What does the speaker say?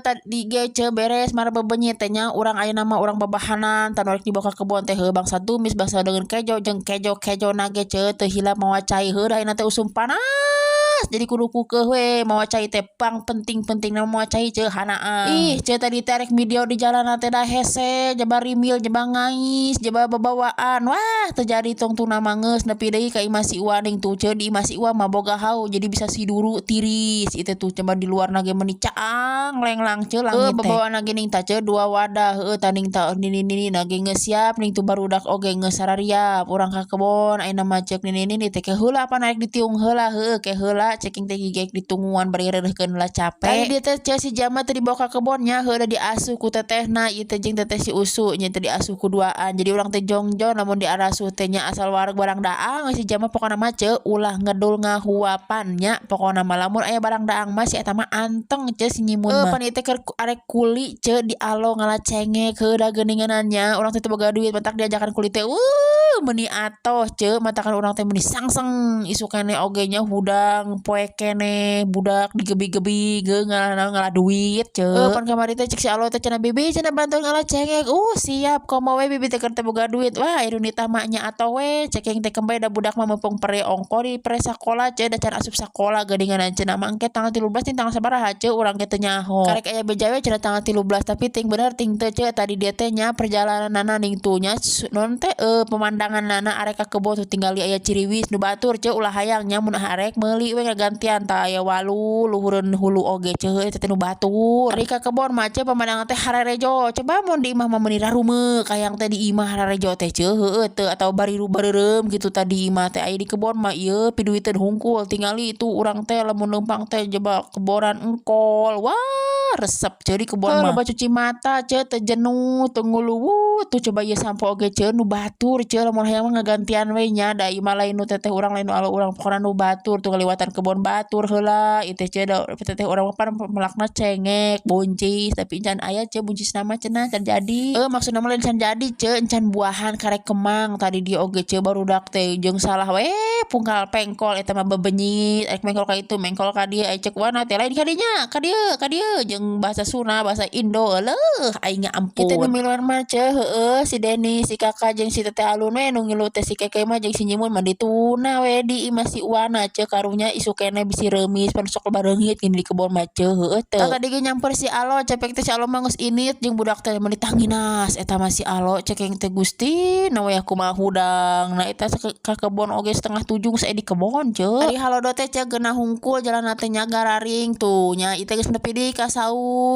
tadi ge beres mara bebenyi teh nya urang aya nama urang babahanan tan rek dibawa ka kebon teh bangsa tumis bangsa dengan kejo jeung kejo nage teu hila mawa cai heuh ayeuna teh usum panas jadi kudu kukeuh we mawa cai teh penting-pentingna mawa cai hanaan ih tadi teh rek video di jalan teh dah hese jaba rimil jaba ngais jaba babawaan wah terjadi tong tuna mangeus nepi deui ka imah si Uwaning tuh di imah si Uwa mah boga hau jadi bisa siduru tiris itu tuh coba di luar nage meuni caang lenglang langit teh babawa nage ning ta dua wadah taning ta nini nage geus siap ning tu barudak oge geus sarariap urang ka kebon ayeuna mah ceuk nini teh ke heula apa naik ditiung heula ke heula ceking teh gigek ditungguan bari reureuhkeun heula capek tadi dia teh si Jama teh dibawa ka kebon nya heula diasuh ku tetehna ieu teh jeung teteh si Usu nya teh diasuh ku duaan jadi urang teh jongjo namun diarasuh teh nya asal wareg barang daang si Jama pokona mah ulah ngedul ngahuapan nya pokona mah lamun aya barang daang mah si eta mah anteng si nyimun mah pan ieu teh arek kuli di alo ngalacengek heuda geuninganannya urang teh teu boga duit matak diajakan kuli teh meuni atoh matakan urang teh meuni sangseng isu keneh oge nya hudang poe keneh budak digebi-gebi ngalah duit pan kamari teh cek si alo teh cenah bibi cenah bantuin ngalacengek siap komo we bibi teh keur teu boga duit wah iruni tamanya atau we ceking teh kembali da budak mah meupung pere ongko di pere sakola da can asup sakola geuninganan cenah mah engke tanggal 13 ting tanggal sabaraha urang teh teu nyaho karek aya beja we cenah tanggal 13 tapi ting bener ting teu tadi dia teh nya perjalananna ning tu nya non teh pemandanganna arek ka kebon tuh tinggali aya ciriwis nu batur ulah hayang nya mun arek meuli we ngagantian tah aya walu luhureun hulu oge eta teh nu batur ari ka kebon mah pemandangan teh harerejo coba mun di imah mah meuni rarumeuk kayang teh di imah harerejo teh heueuh teu atau bariru bareureum gitu tadi imah teh aya di kebon mah ieu piduiteun hungkul tingali itu urang teh lamun numpang teh jeba keboran engkol wah resep di kebon mah loba cuci mata teh jenuh teu nguluwut tuh coba ieu sampo oge nu batur lamun hayang mah ngagantian we nya da imah lain nu teteh urang lain nu alo urang pokona nu batur tuh ngaliwatan kebon batur heula ieu teh da teteh urang mah pan melakna cengek buncis tapi encan aya buncis nama cenah can jadi maksudna mah lain can jadi encan buahan karek kemang tadi dia oge barudak teh jeung salah we pungkal pengkol eta mah bebenyit rek mengkol ka itu mengkol ka dieu ai cek wana teh lain ka dinya ka dieu jeung bahasa Sunda bahasa Indo leuh aing ampun kita nu miluan mah heueuh si Deni si Kakak jeung si teteh alun we nu ngilu teh si Keke mah jeung si Nyimun mah dituna we di imah si Uwana karunya isu keneh bisi reumis pan sok bareungit gini di kebon mah heueuh teh tadi ge nyamper si Alo cepek teh si Alo mah geus init jeung budak teh meuni tanginas eta mah si Alo cekeng teh Gusti na we kumaha hudang nah eta ka kebon oge 6:30 geus aya di kebon ari halodo teh geunah hungkul jalan teh nya gararing tuh nya ieu teh geus nepi deui ka saung